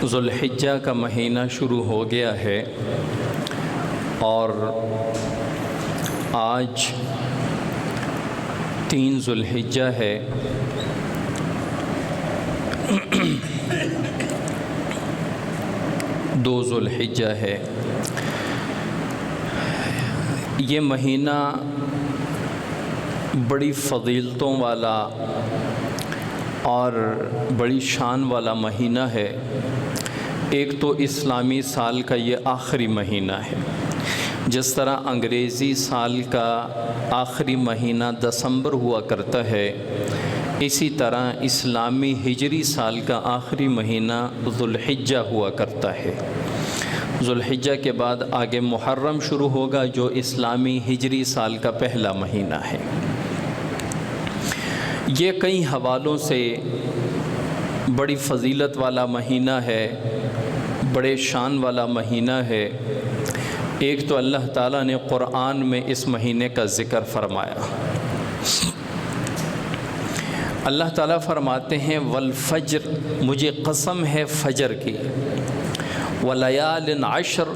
ذوالحجہ کا مہینہ شروع ہو گیا ہے اور آج 3 ذوالحجہ ہے۔ دو ذوالحجہ ہے۔ یہ مہینہ بڑی فضیلتوں والا اور بڑی شان والا مہینہ ہے۔ ایک تو اسلامی سال کا یہ آخری مہینہ ہے، جس طرح انگریزی سال کا آخری مہینہ دسمبر ہوا کرتا ہے، اسی طرح اسلامی ہجری سال کا آخری مہینہ ذوالحجہ ہوا کرتا ہے۔ ذوالحجہ کے بعد آگے محرم شروع ہوگا جو اسلامی ہجری سال کا پہلا مہینہ ہے۔ یہ کئی حوالوں سے بڑی فضیلت والا مہینہ ہے، بڑے شان والا مہینہ ہے۔ ایک تو اللہ تعالیٰ نے قرآن میں اس مہینے کا ذکر فرمایا۔ اللہ تعالیٰ فرماتے ہیں والفجر، مجھے قسم ہے فجر کی، ولیال عشر،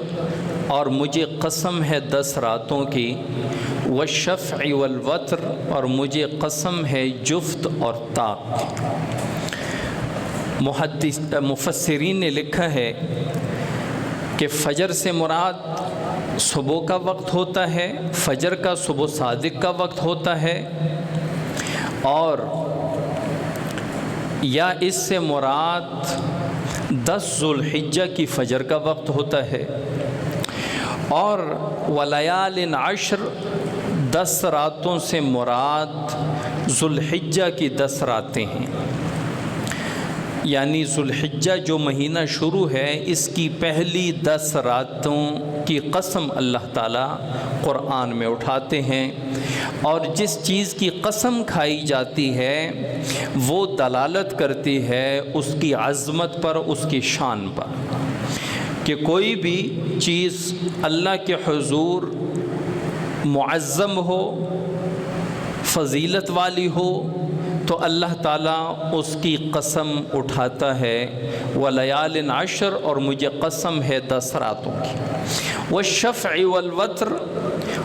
اور مجھے قسم ہے 10 راتوں کی، والشفع والوتر، اور مجھے قسم ہے جفت اور طاق۔ مفسرین نے لکھا ہے کہ فجر سے مراد صبح کا وقت ہوتا ہے، فجر کا صبح صادق کا وقت ہوتا ہے، اور یا اس سے مراد 10 ذوالحجہ کی فجر کا وقت ہوتا ہے، اور ولیال عشر 10 راتوں سے مراد ذوالحجہ کی 10 راتیں ہیں۔ یعنی ذوالحجہ جو مہینہ شروع ہے اس کی پہلی 10 راتوں کی قسم اللہ تعالیٰ قرآن میں اٹھاتے ہیں، اور جس چیز کی قسم کھائی جاتی ہے وہ دلالت کرتی ہے اس کی عظمت پر، اس کی شان پر، کہ کوئی بھی چیز اللہ کے حضور معظم ہو، فضیلت والی ہو، تو اللہ تعالیٰ اس کی قسم اٹھاتا ہے ولیال عشر، اور مجھے قسم ہے 10 راتوں کی، والشفع والوتر،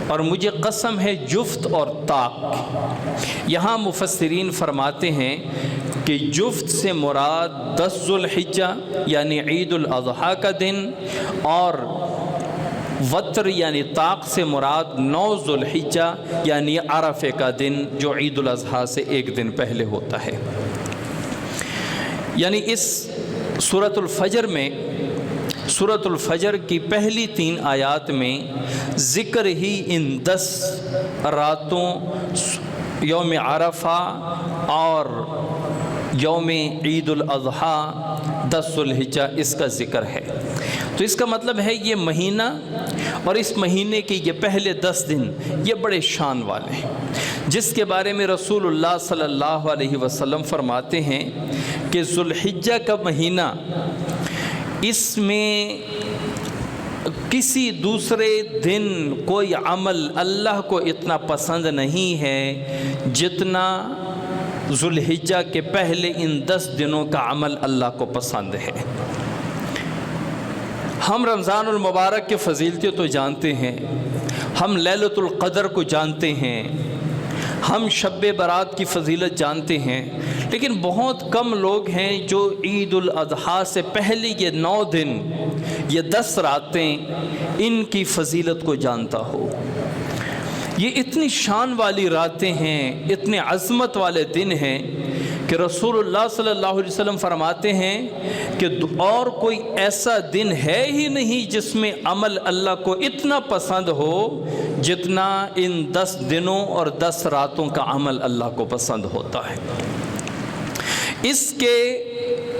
اور مجھے قسم ہے جفت اور طاق۔ یہاں مفسرین فرماتے ہیں کہ جفت سے مراد 10 ذوالحجہ یعنی عید الاضحیٰ کا دن، اور وتر یعنی طاق سے مراد 9 ذوالحجہ یعنی عرفے کا دن جو عید الاضحیٰ سے ایک دن پہلے ہوتا ہے۔ یعنی اس سورۃ الفجر میں، سورۃ الفجر کی پہلی 3 آیات میں ذکر ہی ان 10 راتوں، یوم عرفہ اور یوم عید الاضحیٰ 10 ذوالحجہ، اس کا ذکر ہے۔ تو اس کا مطلب ہے یہ مہینہ اور اس مہینے کے یہ پہلے 10 دن یہ بڑے شان والے ہیں، جس کے بارے میں رسول اللہ صلی اللہ علیہ وسلم فرماتے ہیں کہ ذوالحجہ کا مہینہ، اس میں کسی دوسرے دن کوئی عمل اللہ کو اتنا پسند نہیں ہے جتنا ذوالحجہ کے پہلے ان 10 دنوں کا عمل اللہ کو پسند ہے۔ ہم رمضان المبارک کے فضیلتیں تو جانتے ہیں، ہم لیلۃ القدر کو جانتے ہیں، ہم شب برات کی فضیلت جانتے ہیں، لیکن بہت کم لوگ ہیں جو عید الاضحیٰ سے پہلے یہ 9 دن، یہ 10 راتیں، ان کی فضیلت کو جانتا ہو۔ یہ اتنی شان والی راتیں ہیں، اتنے عظمت والے دن ہیں کہ رسول اللہ صلی اللہ علیہ وسلم فرماتے ہیں کہ اور کوئی ایسا دن ہے ہی نہیں جس میں عمل اللہ کو اتنا پسند ہو جتنا ان 10 دنوں اور 10 راتوں کا عمل اللہ کو پسند ہوتا ہے۔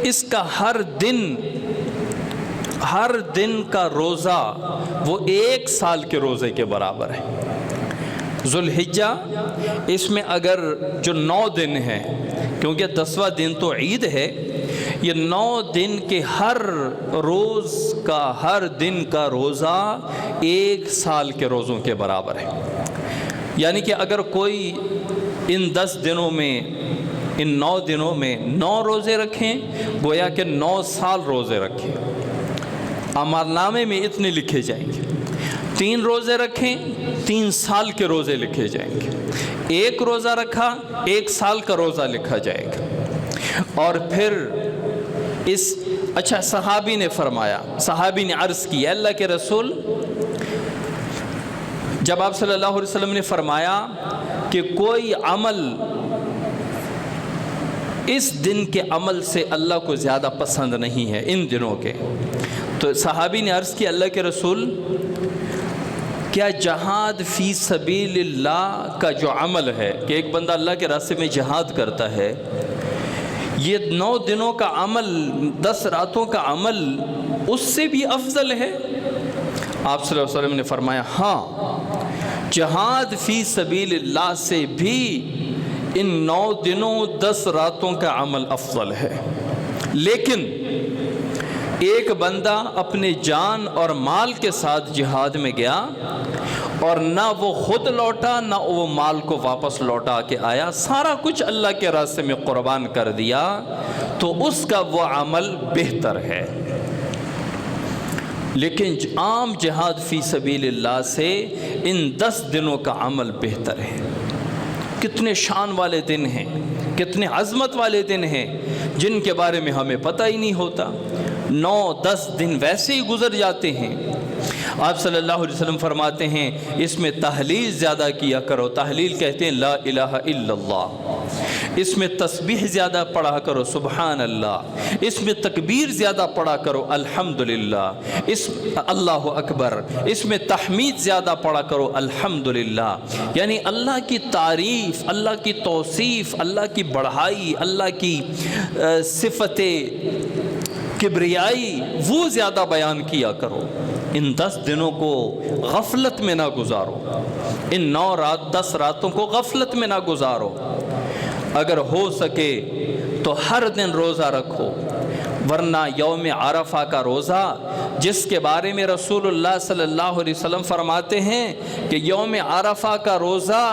اس کا ہر دن کا روزہ وہ 1 سال کے روزے کے برابر ہے۔ ذوالحجہ، اس میں اگر جو 9 دن ہیں، کیونکہ 10واں دن تو عید ہے، یہ 9 دن کے ہر روز کا، ہر دن کا روزہ 1 سال کے روزوں کے برابر ہے۔ یعنی کہ اگر کوئی ان 10 دنوں میں ان 9 دنوں میں 9 روزے رکھیں، گویا کہ 9 سال روزے رکھیں، اعمال نامے میں اتنے لکھے جائیں گے۔ 3 روزے رکھیں، 3 سال کے روزے لکھے جائیں گے۔ 1 روزہ رکھا، 1 سال کا روزہ لکھا جائے گا۔ اور پھر اچھا صحابی نے فرمایا، صحابی نے عرض کی، اللہ کے رسول، جب آپ صلی اللہ علیہ وسلم نے فرمایا کہ کوئی عمل اس دن کے عمل سے اللہ کو زیادہ پسند نہیں ہے ان دنوں کے، تو صحابی نے عرض کی، اللہ کے رسول، کیا جہاد فی سبیل اللہ کا جو عمل ہے کہ ایک بندہ اللہ کے راستے میں جہاد کرتا ہے، یہ 9 دنوں کا عمل، 10 راتوں کا عمل اس سے بھی افضل ہے؟ آپ صلی اللہ علیہ وسلم نے فرمایا، ہاں، جہاد فی سبیل اللہ سے بھی ان 9 دنوں 10 راتوں کا عمل افضل ہے، لیکن ایک بندہ اپنے جان اور مال کے ساتھ جہاد میں گیا اور نہ وہ خود لوٹا نہ وہ مال کو واپس لوٹا کے آیا، سارا کچھ اللہ کے راستے میں قربان کر دیا، تو اس کا وہ عمل بہتر ہے۔ لیکن عام جہاد فی سبیل اللہ سے ان 10 دنوں کا عمل بہتر ہے۔ کتنے شان والے دن ہیں، کتنے عظمت والے دن ہیں جن کے بارے میں ہمیں پتہ ہی نہیں ہوتا۔ 9-10 دن ویسے ہی گزر جاتے ہیں۔ آپ صلی اللہ علیہ وسلم فرماتے ہیں اس میں تحلیل زیادہ کیا کرو، تحلیل کہتے ہیں لا الہ الا اللہ، اس میں تسبیح زیادہ پڑھا کرو سبحان اللہ، اس میں تکبیر زیادہ پڑھا کرو الحمدللہ، اللہ اکبر، اس میں تحمید زیادہ پڑھا کرو الحمدللہ، یعنی اللہ کی تعریف، اللہ کی توصیف، اللہ کی بڑھائی، اللہ کی صفت کبریائی وہ زیادہ بیان کیا کرو۔ ان 10 دنوں کو غفلت میں نہ گزارو، ان 10 راتوں کو غفلت میں نہ گزارو۔ اگر ہو سکے تو ہر دن روزہ رکھو، ورنہ یوم عرفہ کا روزہ جس کے بارے میں رسول اللہ صلی اللہ علیہ وسلم فرماتے ہیں کہ یوم عرفہ کا روزہ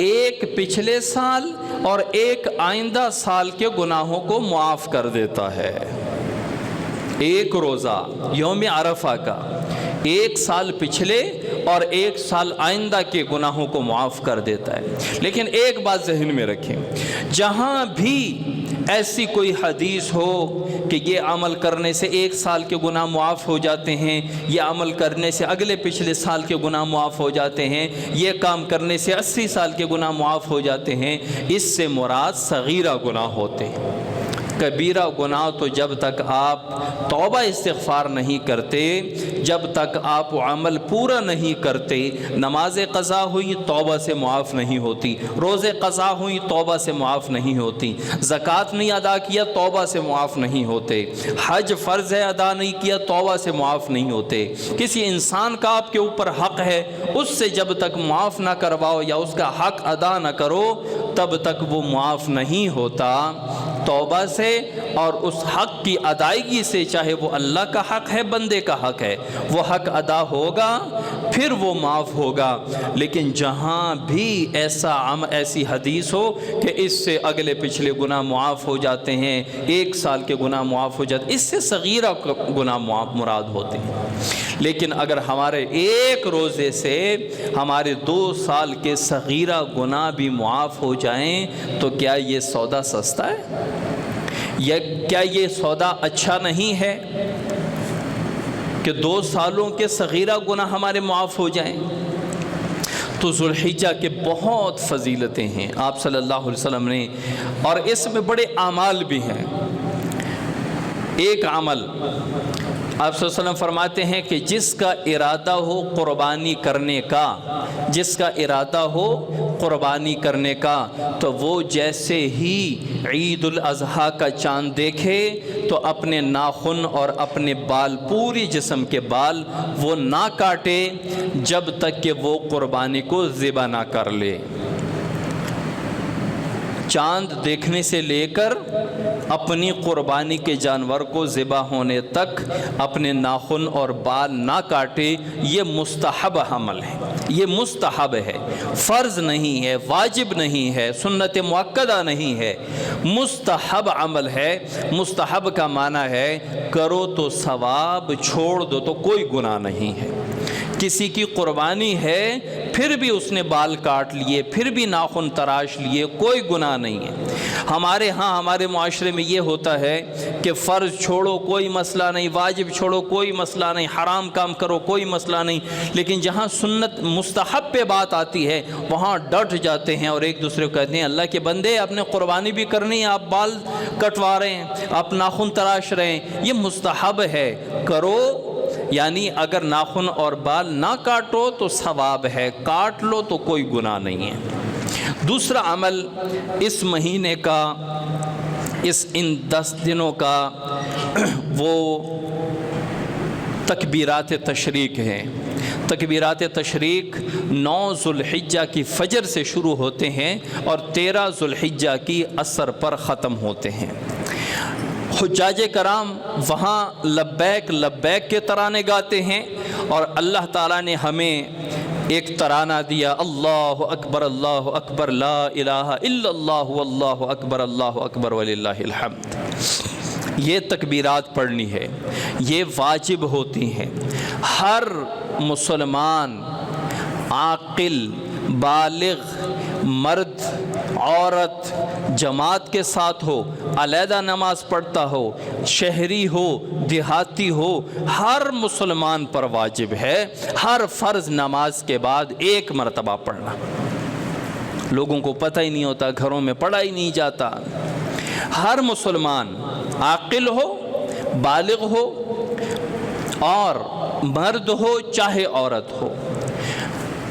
ایک پچھلے سال اور ایک آئندہ سال کے گناہوں کو معاف کر دیتا ہے۔ ایک روزہ یوم عرفہ کا 1 سال پچھلے اور 1 سال آئندہ کے گناہوں کو معاف کر دیتا ہے۔ لیکن ایک بات ذہن میں رکھیں، جہاں بھی ایسی کوئی حدیث ہو کہ یہ عمل کرنے سے 1 سال کے گناہ معاف ہو جاتے ہیں، یہ عمل کرنے سے اگلے پچھلے سال کے گناہ معاف ہو جاتے ہیں، یہ کام کرنے سے 80 سال کے گناہ معاف ہو جاتے ہیں، اس سے مراد صغیرہ گناہ ہوتے ہیں۔ کبیرہ گناہ تو جب تک آپ توبہ استغفار نہیں کرتے، جب تک آپ عمل پورا نہیں کرتے، نماز قضا ہوئی توبہ سے معاف نہیں ہوتی، روزے قضا ہوئی توبہ سے معاف نہیں ہوتی، زکوٰۃ نہیں ادا کیا توبہ سے معاف نہیں ہوتے، حج فرض ہے ادا نہیں کیا توبہ سے معاف نہیں ہوتے، کسی انسان کا آپ کے اوپر حق ہے اس سے جب تک معاف نہ کرواؤ یا اس کا حق ادا نہ کرو تب تک وہ معاف نہیں ہوتا۔ توبہ سے اور اس حق کی ادائیگی سے، چاہے وہ اللہ کا حق ہے بندے کا حق ہے، وہ حق ادا ہوگا پھر وہ معاف ہوگا۔ لیکن جہاں بھی ایسی حدیث ہو کہ اس سے اگلے پچھلے گناہ معاف ہو جاتے ہیں، 1 سال کے گناہ معاف ہو جاتے ہیں، اس سے صغیرہ گناہ مراد ہوتے ہیں۔ لیکن اگر ہمارے 1 روزے سے ہمارے 2 سال کے صغیرہ گناہ بھی معاف ہو جائیں تو کیا یہ سودا سستا ہے؟ یا کیا یہ سودا اچھا نہیں ہے کہ 2 سالوں کے صغیرہ گناہ ہمارے معاف ہو جائیں؟ تو ذوالحجہ کے بہت فضیلتیں ہیں آپ صلی اللہ علیہ وسلم نے، اور اس میں بڑے اعمال بھی ہیں۔ ایک عمل آپ صلی اللہ علیہ وسلم فرماتے ہیں کہ جس کا ارادہ ہو قربانی کرنے کا، جس کا ارادہ ہو قربانی کرنے کا، تو وہ جیسے ہی عید الاضحیٰ کا چاند دیکھے تو اپنے ناخن اور اپنے بال، پوری جسم کے بال وہ نہ کاٹے جب تک کہ وہ قربانی کو ذبح نہ کر لے۔ چاند دیکھنے سے لے کر اپنی قربانی کے جانور کو ذبح ہونے تک اپنے ناخن اور بال نہ کاٹے، یہ مستحب عمل ہے، یہ مستحب ہے، فرض نہیں ہے، واجب نہیں ہے، سنت مؤکدہ نہیں ہے، مستحب عمل ہے۔ مستحب کا معنی ہے کرو تو ثواب، چھوڑ دو تو کوئی گناہ نہیں ہے۔ کسی کی قربانی ہے پھر بھی اس نے بال کاٹ لیے، پھر بھی ناخن تراش لیے، کوئی گناہ نہیں ہے۔ ہمارے ہاں ہمارے معاشرے میں یہ ہوتا ہے کہ فرض چھوڑو کوئی مسئلہ نہیں، واجب چھوڑو کوئی مسئلہ نہیں، حرام کام کرو کوئی مسئلہ نہیں، لیکن جہاں سنت مستحب پہ بات آتی ہے وہاں ڈٹ جاتے ہیں اور ایک دوسرے کو کہتے ہیں اللہ کے بندے آپ نے قربانی بھی کرنی ہے، آپ بال کٹوا رہے ہیں، آپ ناخن تراش رہے ہیں، یہ مستحب ہے، کرو۔ یعنی اگر ناخن اور بال نہ کاٹو تو ثواب ہے، کاٹ لو تو کوئی گناہ نہیں ہے۔ دوسرا عمل اس مہینے کا، ان 10 دنوں کا وہ تکبیرات تشریق ہیں۔ تکبیرات تشریق 9 ذوالحجہ کی فجر سے شروع ہوتے ہیں اور 13 ذوالحجہ کی عصر پر ختم ہوتے ہیں۔ حجاج کرام وہاں لبیک لبیک کے ترانے گاتے ہیں اور اللہ تعالیٰ نے ہمیں ایک ترانہ دیا، اللہ اکبر لا الہ الا اللہ واللہ اکبر وللہ الحمد۔ یہ تکبیرات پڑھنی ہے، یہ واجب ہوتی ہیں۔ ہر مسلمان عاقل بالغ مرد عورت جماعت کے ساتھ ہو، علیحدہ نماز پڑھتا ہو، شہری ہو دیہاتی ہو، ہر مسلمان پر واجب ہے ہر فرض نماز کے بعد 1 مرتبہ پڑھنا۔ لوگوں کو پتہ ہی نہیں ہوتا، گھروں میں پڑھا ہی نہیں جاتا۔ ہر مسلمان عاقل ہو، بالغ ہو اور مرد ہو چاہے عورت ہو،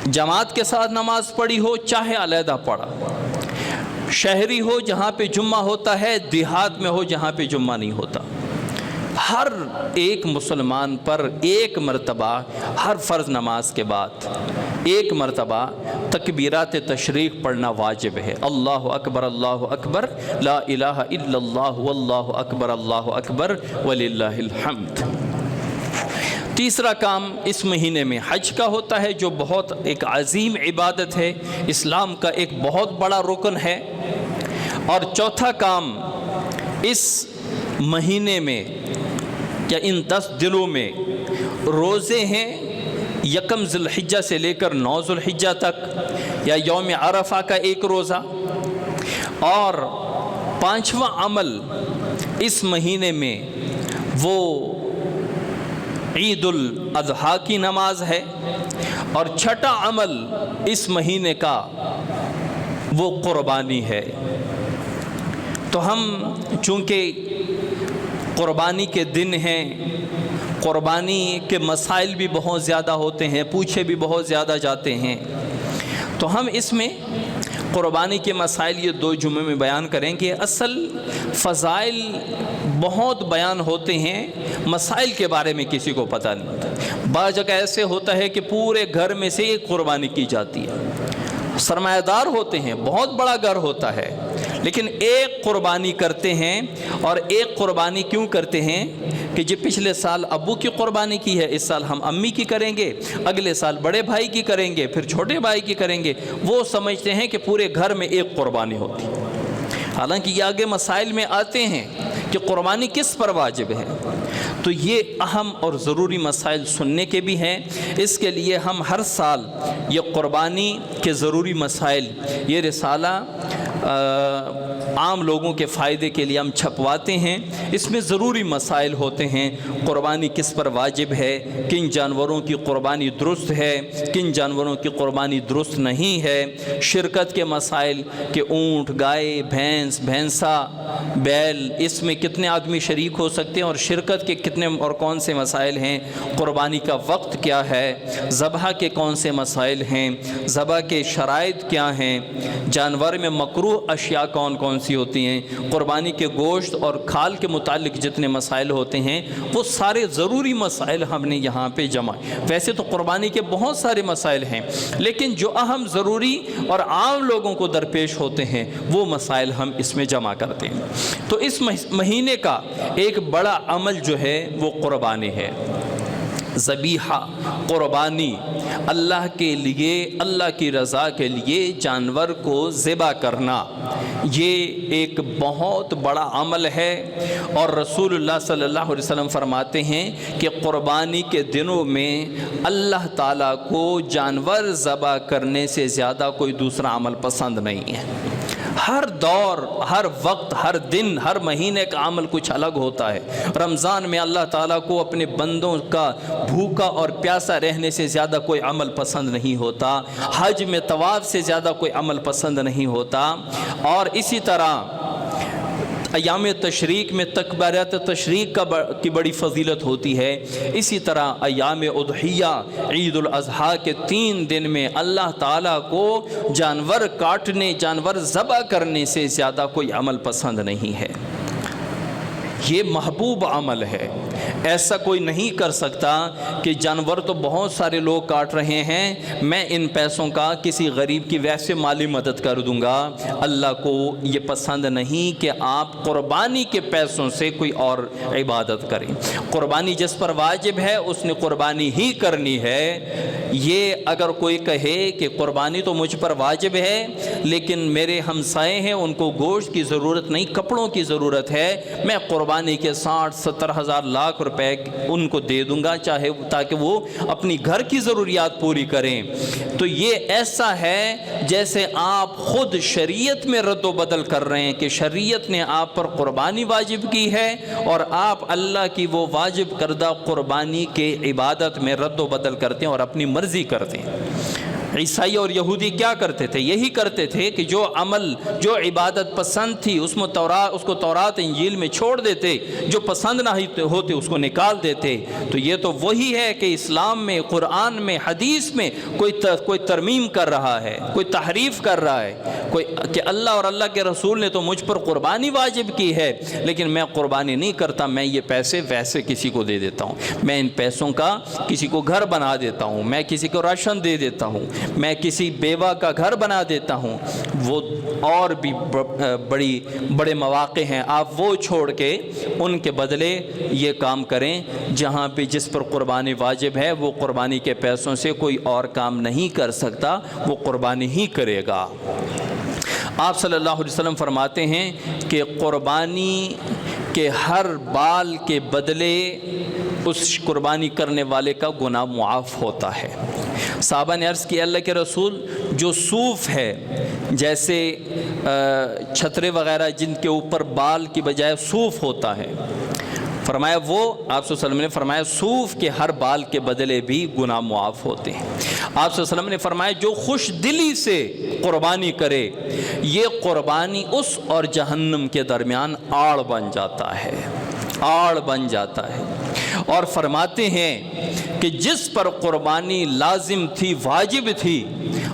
جماعت کے ساتھ نماز پڑھی ہو چاہے علیحدہ پڑھا، شہری ہو جہاں پہ جمعہ ہوتا ہے، دیہات میں ہو جہاں پہ جمعہ نہیں ہوتا، ہر ایک مسلمان پر 1 مرتبہ ہر فرض نماز کے بعد 1 مرتبہ تکبیرات تشریق پڑھنا واجب ہے۔ اللہ اکبر لا الہ الا اللہ واللہ اکبر وللہ الحمد۔ تیسرا کام اس مہینے میں حج کا ہوتا ہے، جو بہت ایک عظیم عبادت ہے، اسلام کا ایک بہت بڑا رکن ہے۔ اور چوتھا کام اس مہینے میں یا ان 10 دنوں میں روزے ہیں، 1 ذوالحجہ سے لے کر 9 ذوالحجہ تک، یا یوم عرفہ کا 1 روزہ۔ اور 5واں عمل اس مہینے میں وہ عید الاضحیٰ کی نماز ہے، اور 6واں عمل اس مہینے کا وہ قربانی ہے۔ تو ہم چونکہ قربانی کے دن ہیں، قربانی کے مسائل بھی بہت زیادہ ہوتے ہیں، پوچھے بھی بہت زیادہ جاتے ہیں، تو ہم اس میں قربانی کے مسائل یہ 2 جمعے میں بیان کریں گے۔ اصل فضائل بہت بیان ہوتے ہیں، مسائل کے بارے میں کسی کو پتہ نہیں ہوتا۔ بعض جگہ ایسے ہوتا ہے کہ پورے گھر میں سے 1 قربانی کی جاتی ہے، سرمایہ دار ہوتے ہیں، بہت بڑا گھر ہوتا ہے، لیکن 1 قربانی کرتے ہیں۔ اور 1 قربانی کیوں کرتے ہیں کہ جب پچھلے سال ابو کی قربانی کی ہے، اس سال ہم امی کی کریں گے، اگلے سال بڑے بھائی کی کریں گے، پھر چھوٹے بھائی کی کریں گے۔ وہ سمجھتے ہیں کہ پورے گھر میں 1 قربانی ہوتی ہے، حالانکہ یہ آگے مسائل میں آتے ہیں کہ قربانی کس پر واجب ہے۔ تو یہ اہم اور ضروری مسائل سننے کے بھی ہیں، اس کے لیے ہم ہر سال یہ قربانی کے ضروری مسائل، یہ رسالہ عام لوگوں کے فائدے کے لیے ہم چھپواتے ہیں۔ اس میں ضروری مسائل ہوتے ہیں، قربانی کس پر واجب ہے، کن جانوروں کی قربانی درست ہے، کن جانوروں کی قربانی درست نہیں ہے، شرکت کے مسائل کہ اونٹ، گائے، بھینس، بھینسا، بیل، اس میں کتنے آدمی شریک ہو سکتے ہیں اور شرکت کے کتنے اور کون سے مسائل ہیں، قربانی کا وقت کیا ہے، ذبح کے کون سے مسائل ہیں، ذبح کے شرائط کیا ہیں، جانور میں مکروہ اشیاء کون کون سی ہوتی ہیں، قربانی کے گوشت اور کھال کے متعلق جتنے مسائل ہوتے ہیں، وہ سارے ضروری مسائل ہم نے یہاں پہ جمع۔ ویسے تو قربانی کے بہت سارے مسائل ہیں، لیکن جو اہم، ضروری اور عام لوگوں کو درپیش ہوتے ہیں وہ مسائل ہم اس میں جمع کرتے ہیں۔ تو اس مہینے کا ایک بڑا عمل جو ہے وہ قربانی ہے۔ ذبیحہ قربانی، اللہ کے لیے، اللہ کی رضا کے لیے جانور کو ذبح کرنا، یہ ایک بہت بڑا عمل ہے۔ اور رسول اللہ صلی اللہ علیہ وسلم فرماتے ہیں کہ قربانی کے دنوں میں اللہ تعالیٰ کو جانور ذبح کرنے سے زیادہ کوئی دوسرا عمل پسند نہیں ہے۔ ہر دور، ہر وقت، ہر دن، ہر مہینے کا عمل کچھ الگ ہوتا ہے۔ رمضان میں اللہ تعالیٰ کو اپنے بندوں کا بھوکا اور پیاسا رہنے سے زیادہ کوئی عمل پسند نہیں ہوتا، حج میں طواف سے زیادہ کوئی عمل پسند نہیں ہوتا، اور اسی طرح ایام تشریق میں تکبیرات تشریق کی بڑی فضیلت ہوتی ہے۔ اسی طرح ایام اضحیہ، عید الاضحیٰ کے 3 دن میں اللہ تعالیٰ کو جانور کاٹنے، جانور ذبح کرنے سے زیادہ کوئی عمل پسند نہیں ہے۔ یہ محبوب عمل ہے۔ ایسا کوئی نہیں کر سکتا کہ جانور تو بہت سارے لوگ کاٹ رہے ہیں، میں ان پیسوں کا کسی غریب کی ویسے مالی مدد کر دوں گا۔ اللہ کو یہ پسند نہیں کہ آپ قربانی کے پیسوں سے کوئی اور عبادت کریں۔ قربانی جس پر واجب ہے اس نے قربانی ہی کرنی ہے۔ یہ اگر کوئی کہے کہ قربانی تو مجھ پر واجب ہے لیکن میرے ہمسائے ہیں، ان کو گوشت کی ضرورت نہیں، کپڑوں کی ضرورت ہے، میں قربانی کے 60-70 ہزار لاکھ روپے ان کو دے دوں گا چاہے تاکہ وہ اپنی گھر کی ضروریات پوری کریں، تو یہ ایسا ہے جیسے آپ خود شریعت میں رد و بدل کر رہے ہیں کہ شریعت نے آپ پر قربانی واجب کی ہے اور آپ اللہ کی وہ واجب کردہ قربانی کے عبادت میں رد و بدل کرتے ہیں اور اپنی مرضی کرتے ہیں۔ عیسائی اور یہودی کیا کرتے تھے؟ یہی کرتے تھے کہ جو عمل، جو عبادت پسند تھی اس کو تورات انجیل میں چھوڑ دیتے، جو پسند نہ ہوتے اس کو نکال دیتے۔ تو یہ تو وہی ہے کہ اسلام میں، قرآن میں، حدیث میں کوئی ترمیم کر رہا ہے، کوئی تحریف کر رہا ہے، کوئی کہ اللہ اور اللہ کے رسول نے تو مجھ پر قربانی واجب کی ہے لیکن میں قربانی نہیں کرتا، میں یہ پیسے ویسے کسی کو دے دیتا ہوں، میں ان پیسوں کا کسی کو گھر بنا دیتا ہوں، میں کسی کو راشن دے دیتا ہوں، میں کسی بیوہ کا گھر بنا دیتا ہوں۔ وہ اور بھی بڑے مواقع ہیں، آپ وہ چھوڑ کے ان کے بدلے یہ کام کریں۔ جہاں پہ جس پر قربانی واجب ہے وہ قربانی کے پیسوں سے کوئی اور کام نہیں کر سکتا، وہ قربانی ہی کرے گا۔ آپ صلی اللہ علیہ وسلم فرماتے ہیں کہ قربانی کے ہر بال کے بدلے اس قربانی کرنے والے کا گناہ معاف ہوتا ہے۔ صحابہ نے عرض کی، اللہ کے رسول، جو صوف ہے، جیسے چھترے وغیرہ جن کے اوپر بال کی بجائے صوف ہوتا ہے، فرمایا وہ، آپ صلی اللہ علیہ وسلم نے فرمایا صوف کے ہر بال کے بدلے بھی گناہ معاف ہوتے ہیں۔ آپ صلی اللہ علیہ وسلم نے فرمایا جو خوش دلی سے قربانی کرے، یہ قربانی اس اور جہنم کے درمیان آڑ بن جاتا ہے، آڑ بن جاتا ہے۔ اور فرماتے ہیں کہ جس پر قربانی لازم تھی، واجب تھی،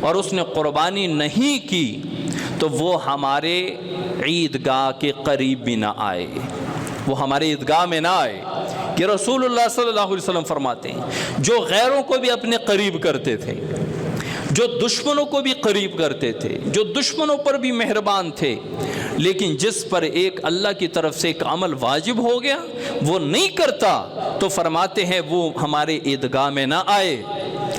اور اس نے قربانی نہیں کی تو وہ ہمارے عیدگاہ کے قریب بھی نہ آئے، وہ ہمارے عیدگاہ میں نہ آئے۔ کہ رسول اللہ صلی اللہ علیہ وسلم فرماتے ہیں جو غیروں کو بھی اپنے قریب کرتے تھے، جو دشمنوں کو بھی قریب کرتے تھے، جو دشمنوں پر بھی مہربان تھے، لیکن جس پر ایک اللہ کی طرف سے ایک عمل واجب ہو گیا وہ نہیں کرتا، تو فرماتے ہیں وہ ہمارے عیدگاہ میں نہ آئے،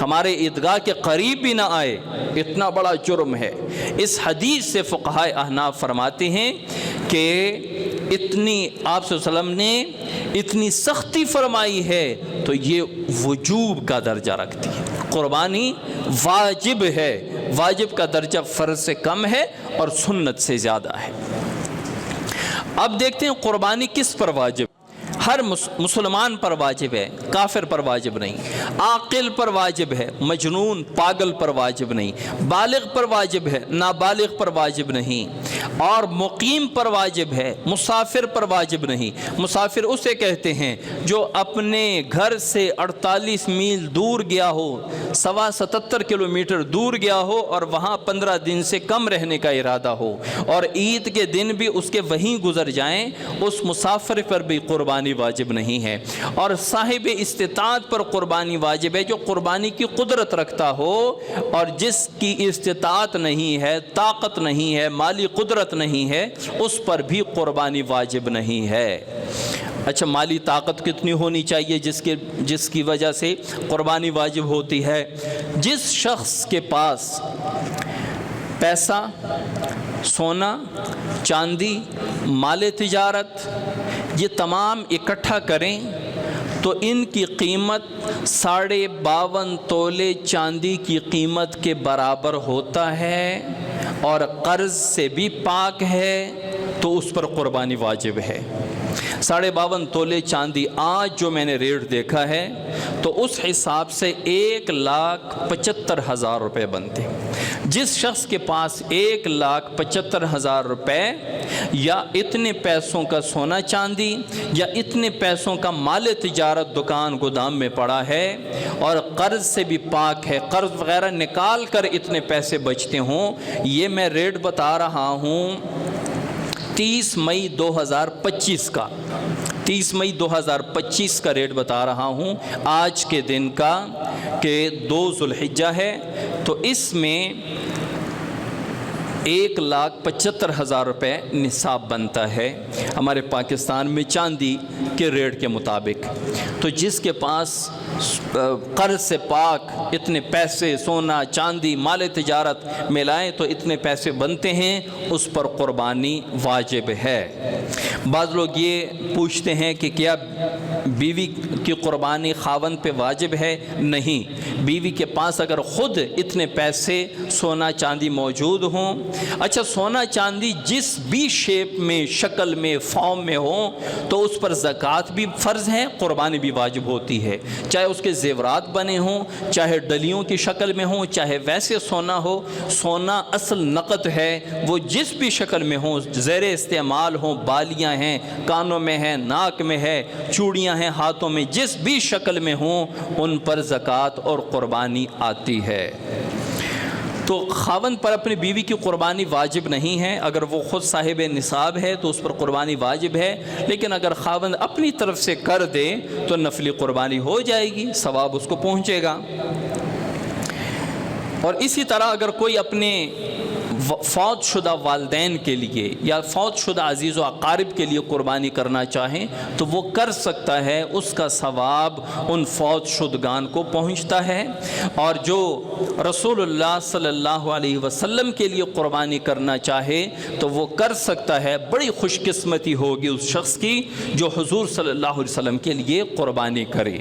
ہمارے عیدگاہ کے قریب بھی نہ آئے۔ اتنا بڑا جرم ہے۔ اس حدیث سے فقہائے احناف فرماتے ہیں کہ اتنی آپ صلی اللہ علیہ وسلم نے اتنی سختی فرمائی ہے تو یہ وجوب کا درجہ رکھتی ہے۔ قربانی واجب ہے، واجب کا درجہ فرض سے کم ہے اور سنت سے زیادہ ہے۔ اب دیکھتے ہیں قربانی کس پر واجب؟ ہر مسلمان پر واجب ہے، کافر پر واجب نہیں، عاقل پر واجب ہے، مجنون پاگل پر واجب نہیں، بالغ پر واجب ہے، نابالغ پر واجب نہیں، اور مقیم پر واجب ہے، مسافر پر واجب نہیں۔ مسافر اسے کہتے ہیں جو اپنے گھر سے 48 میل دور گیا ہو، 77 کلومیٹر دور گیا ہو اور وہاں 15 دن سے کم رہنے کا ارادہ ہو اور عید کے دن بھی اس کے وہیں گزر جائیں، اس مسافر پر بھی قربانی واجب نہیں ہے۔ اور صاحب استطاعت پر قربانی واجب ہے، جو قربانی کی قدرت رکھتا ہو، اور جس کی استطاعت نہیں ہے، طاقت نہیں ہے، مالی قدرت نہیں ہے، اس پر بھی قربانی واجب نہیں ہے۔ اچھا مالی طاقت کتنی ہونی چاہیے جس کی وجہ سے قربانی واجب ہوتی ہے؟ جس شخص کے پاس پیسہ، سونا، چاندی، مال تجارت یہ تمام اکٹھا کریں تو ان کی قیمت 52.5 تولے چاندی کی قیمت کے برابر ہوتا ہے، اور قرض سے بھی پاک ہے تو اس پر قربانی واجب ہے۔ 52.5 تولے چاندی آج جو میں نے ریٹ دیکھا ہے تو اس حساب سے 1,75,000 روپے بنتے۔ جس شخص کے پاس 1,75,000 روپے یا اتنے پیسوں کا سونا چاندی یا اتنے پیسوں کا مال تجارت دکان گودام میں پڑا ہے اور قرض سے بھی پاک ہے، قرض وغیرہ نکال کر اتنے پیسے بچتے ہوں، یہ میں ریٹ بتا رہا ہوں 30 مئی 2025 کا، 30 مئی 2025 کا ریٹ بتا رہا ہوں آج کے دن کا، کہ 2 ذوالحجہ ہے، تو اس میں 1,75,000 روپے نصاب بنتا ہے ہمارے پاکستان میں چاندی کے ریٹ کے مطابق۔ تو جس کے پاس قرض سے پاک اتنے پیسے، سونا چاندی مال تجارت ملائیں تو اتنے پیسے بنتے ہیں، اس پر قربانی واجب ہے۔ بعض لوگ یہ پوچھتے ہیں کہ کیا بیوی کی قربانی خاوند پہ واجب ہے؟ نہیں، بیوی کے پاس اگر خود اتنے پیسے سونا چاندی موجود ہوں، اچھا سونا چاندی جس بھی شیپ میں، شکل میں، فارم میں ہو تو اس پر زکوٰۃ بھی فرض ہے، قربانی بھی واجب ہوتی ہے، چاہے اس کے زیورات بنے ہوں، چاہے ڈلیوں کی شکل میں ہوں، چاہے ویسے سونا ہو۔ سونا اصل نقد ہے، وہ جس بھی شکل میں ہوں، زیر استعمال ہوں، بالیاں ہیں، کانوں میں ہیں، ناک میں ہے، چوڑیاں ہیں ہاتھوں میں، جس بھی شکل میں ہوں ان پر زکوٰۃ اور قربانی آتی ہے۔ تو خاوند پر اپنی بیوی کی قربانی واجب نہیں ہے، اگر وہ خود صاحب نصاب ہے تو اس پر قربانی واجب ہے، لیکن اگر خاوند اپنی طرف سے کر دے تو نفلی قربانی ہو جائے گی، ثواب اس کو پہنچے گا۔ اور اسی طرح اگر کوئی اپنے فوت شدہ والدین کے لیے یا فوت شدہ عزیز و اقارب کے لیے قربانی کرنا چاہیں تو وہ کر سکتا ہے، اس کا ثواب ان فوت شدگان کو پہنچتا ہے۔ اور جو رسول اللہ صلی اللہ علیہ وسلم کے لیے قربانی کرنا چاہے تو وہ کر سکتا ہے۔ بڑی خوش قسمتی ہوگی اس شخص کی جو حضور صلی اللہ علیہ وسلم کے لیے قربانی کرے۔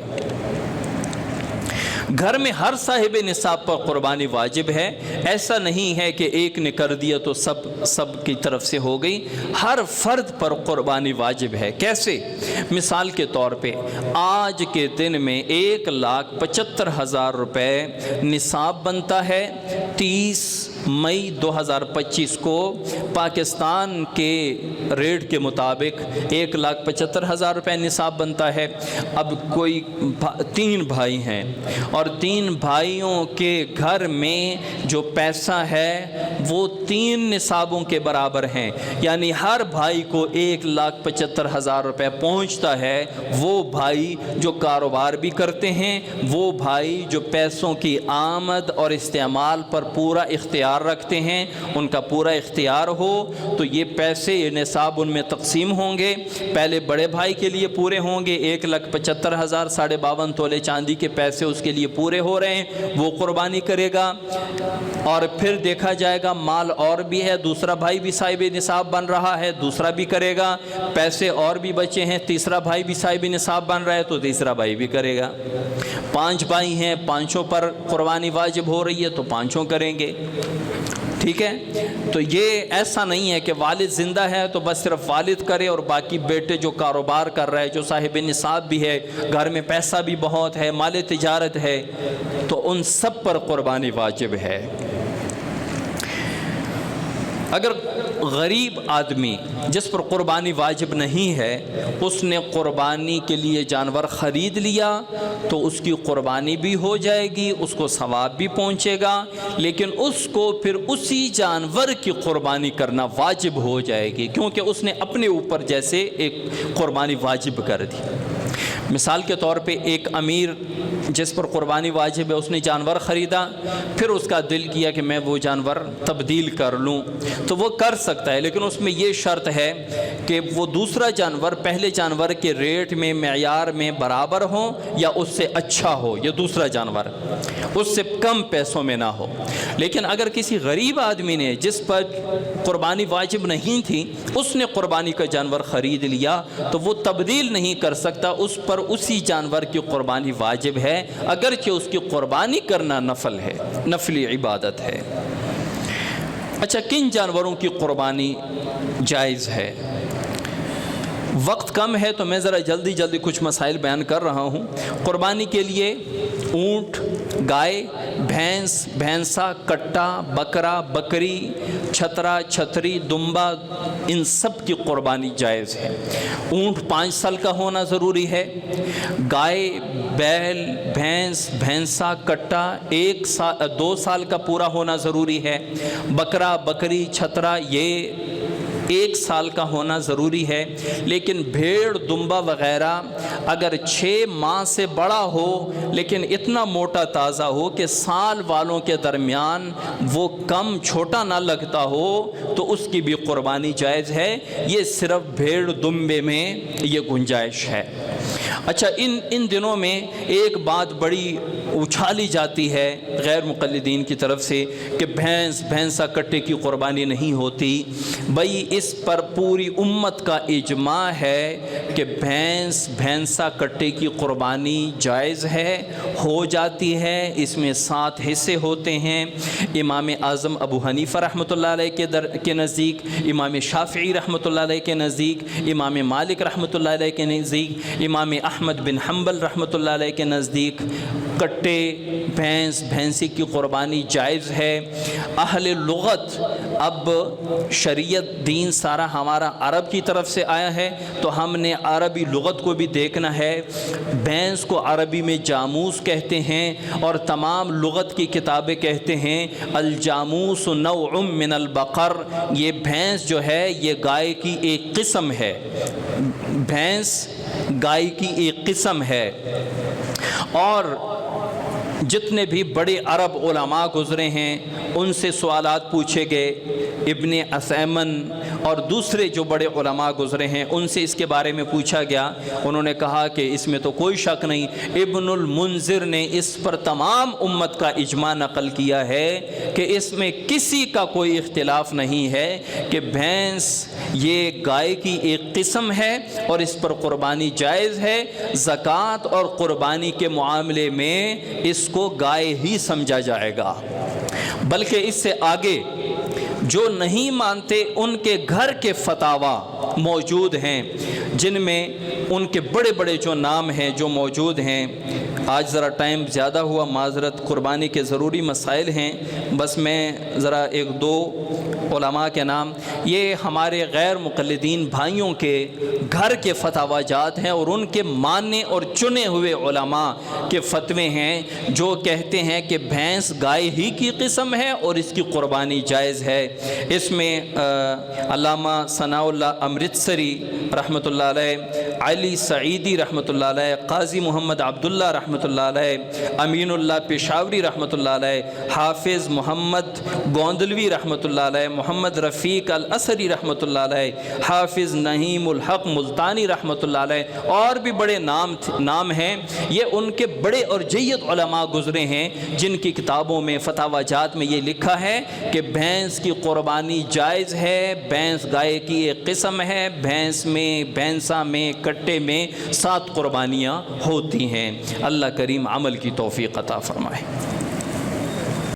گھر میں ہر صاحب نصاب پر قربانی واجب ہے، ایسا نہیں ہے کہ ایک نے کر دیا تو سب کی طرف سے ہو گئی، ہر فرد پر قربانی واجب ہے۔ کیسے؟ مثال کے طور پہ آج کے دن میں 1,75,000 روپے نصاب بنتا ہے، 30 مئی 2025 کو پاکستان کے ریٹ کے مطابق 1,75,000 روپے نصاب بنتا ہے۔ اب کوئی 3 بھائی ہیں اور 3 بھائیوں کے گھر میں جو پیسہ ہے وہ 3 نصابوں کے برابر ہیں، یعنی ہر بھائی کو 1,75,000 روپے پہنچتا ہے۔ وہ بھائی جو کاروبار بھی کرتے ہیں، وہ بھائی جو پیسوں کی آمد اور استعمال پر پورا اختیار رکھتے ہیں، ان کا پورا اختیار ہو تو یہ پیسے، یہ نصاب ان میں تقسیم ہوں گے۔ پہلے بڑے بھائی کے لیے پورے ہوں گے 1,75,000، 52.5 تولے چاندی کے پیسے اس کے لیے پورے ہو رہے ہیں، وہ قربانی کرے گا۔ اور پھر دیکھا جائے گا مال اور بھی ہے، دوسرا بھائی بھی صاحب نصاب بن رہا ہے، دوسرا بھی کرے گا۔ پیسے اور بھی بچے ہیں، تیسرا بھائی بھی صاحب نصاب بن رہا ہے تو تیسرا بھائی بھی کرے گا۔ 5 بھائی ہیں، 5 پر قربانی واجب ہو رہی ہے تو 5 کریں گے۔ ٹھیک ہے؟ تو یہ ایسا نہیں ہے کہ والد زندہ ہے تو بس صرف والد کرے اور باقی بیٹے جو کاروبار کر رہے ہیں، جو صاحب نصاب بھی ہے، گھر میں پیسہ بھی بہت ہے، مال تجارت ہے، تو ان سب پر قربانی واجب ہے۔ اگر غریب آدمی جس پر قربانی واجب نہیں ہے، اس نے قربانی کے لیے جانور خرید لیا تو اس کی قربانی بھی ہو جائے گی، اس کو ثواب بھی پہنچے گا، لیکن اس کو پھر اسی جانور کی قربانی کرنا واجب ہو جائے گی، کیونکہ اس نے اپنے اوپر جیسے ایک قربانی واجب کر دی۔ مثال کے طور پہ ایک امیر جس پر قربانی واجب ہے، اس نے جانور خریدا، پھر اس کا دل کیا کہ میں وہ جانور تبدیل کر لوں، تو وہ کر سکتا ہے، لیکن اس میں یہ شرط ہے کہ وہ دوسرا جانور پہلے جانور کے ریٹ میں، معیار میں برابر ہو یا اس سے اچھا ہو، یا دوسرا جانور اس سے کم پیسوں میں نہ ہو۔ لیکن اگر کسی غریب آدمی نے جس پر قربانی واجب نہیں تھی، اس نے قربانی کا جانور خرید لیا، تو وہ تبدیل نہیں کر سکتا، اس پر اسی جانور کی قربانی واجب ہے، اگرچہ اس کی قربانی کرنا نفل ہے، نفلی عبادت ہے۔ اچھا، کن جانوروں کی قربانی جائز ہے؟ وقت کم ہے تو میں ذرا جلدی کچھ مسائل بیان کر رہا ہوں۔ قربانی کے لیے اونٹ، گائے، بھینس، بھینسا، کٹا، بکرا، بکری، چھترا، چھتری، دمبا، ان سب کی قربانی جائز ہے۔ اونٹ 5 سال کا ہونا ضروری ہے، گائے، بیل، بھینس، بھینسا، کٹا 2 سال کا پورا ہونا ضروری ہے، بکرا، بکری، چھترا یہ 1 سال کا ہونا ضروری ہے، لیکن بھیڑ، دمبا وغیرہ اگر 6 ماہ سے بڑا ہو لیکن اتنا موٹا تازہ ہو کہ سال والوں کے درمیان وہ کم چھوٹا نہ لگتا ہو، تو اس کی بھی قربانی جائز ہے۔ یہ صرف بھیڑ دمبے میں یہ گنجائش ہے۔ اچھا، ان دنوں میں ایک بات بڑی اچھالی جاتی ہے غیر مقلدین کی طرف سے کہ بھینسا کٹے کی قربانی نہیں ہوتی۔ بھئی اس پر پوری امت کا اجماع ہے کہ بھینسا کٹے کی قربانی جائز ہے، ہو جاتی ہے، اس میں 7 حصے ہوتے ہیں۔ امام اعظم ابو حنیفہ رحمۃ اللہ علیہ کے نزدیک، امام شافعی رحمۃ اللہ علیہ کے نزدیک، امام مالک رحمۃ اللہ علیہ کے نزدیک، امام احمد بن حنبل رحمۃ اللہ علیہ کے نزدیک کٹے، بھینسی کی قربانی جائز ہے۔ اہل لغت، اب شریعت دین سارا ہمارا عرب کی طرف سے آیا ہے تو ہم نے عربی لغت کو بھی دیکھنا ہے۔ بھینس کو عربی میں جاموس کہتے ہیں، اور تمام لغت کی کتابیں کہتے ہیں الجاموس نوع من البقر، یہ بھینس جو ہے یہ گائے کی ایک قسم ہے، بھینس گائے کی ایک قسم ہے۔ اور جتنے بھی بڑے عرب علماء گزرے ہیں ان سے سوالات پوچھے گئے، ابن عثیمن اور دوسرے جو بڑے علماء گزرے ہیں ان سے اس کے بارے میں پوچھا گیا، انہوں نے کہا کہ اس میں تو کوئی شک نہیں۔ ابن المنذر نے اس پر تمام امت کا اجماع نقل کیا ہے کہ اس میں کسی کا کوئی اختلاف نہیں ہے کہ بھینس یہ گائے کی ایک قسم ہے اور اس پر قربانی جائز ہے۔ زکوٰۃ اور قربانی کے معاملے میں اس کو گائے ہی سمجھا جائے گا، بلکہ اس سے آگے جو نہیں مانتے ان کے گھر کے فتاوا موجود ہیں، جن میں ان کے بڑے بڑے جو نام ہیں جو موجود ہیں۔ آج ذرا ٹائم زیادہ ہوا، معذرت، قربانی کے ضروری مسائل ہیں، بس میں ذرا 1-2 علماء کے نام، یہ ہمارے غیر مقلدین بھائیوں کے گھر کے فتاوا جات ہیں اور ان کے ماننے اور چنے ہوئے علماء کے فتوے ہیں جو کہتے ہیں کہ بھینس گائے ہی کی قسم ہے اور اس کی قربانی جائز ہے۔ اس میں علامہ ثناء اللہ امرتسری رحمۃ اللہ علیہ، علی سعیدی رحمۃ اللہ علیہ، قاضی محمد عبداللہ رحمۃ اللہ علیہ، امین اللہ پشاوری رحمۃ اللہ علیہ، حافظ محمد گوندلوی رحمۃ اللہ علیہ، محمد رفیق الاسری رحمۃ اللہ علیہ، حافظ نعیم الحق ملتانی رحمۃ اللہ علیہ، اور بھی بڑے نام ہیں۔ یہ ان کے بڑے اور جید علماء گزرے ہیں جن کی کتابوں میں فتاوا جات میں یہ لکھا ہے کہ بھینس کی قربانی جائز ہے، بھینس گائے کی ایک قسم ہے، بھینسا میں کٹے میں 7 قربانیاں ہوتی ہیں۔ اللہ کریم عمل کی توفیق عطا فرمائے۔